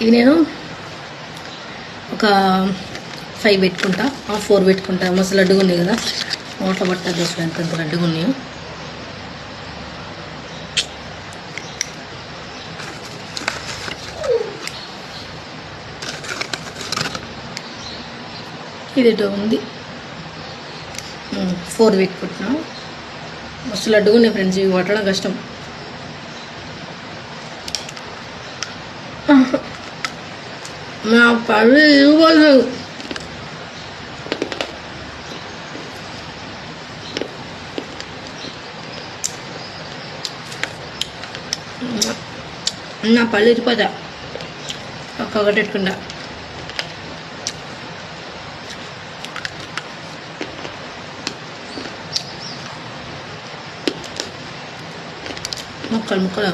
ఇది నేను ఒక 5 పెట్టుకుంటా, 4 పెట్టుకుంటా. మస్తు లడ్డుగా ఉన్నాయి కదా, నోట్లో పట్టా దోశలు ఎంత లడ్డుగా ఉన్నాయో. ఇది ఉంది 4 పెట్టుకుంటున్నా. మస్తు లడ్డుగా ఉన్నాయి ఫ్రెండ్స్, ఇవి పట్టడం కష్టం. నా పళ్ళు ఇవ్వలేదు. నా పళ్ళు ఇరిపోతా పక్క కట్టకుండా. ముక్కలు ముక్కలు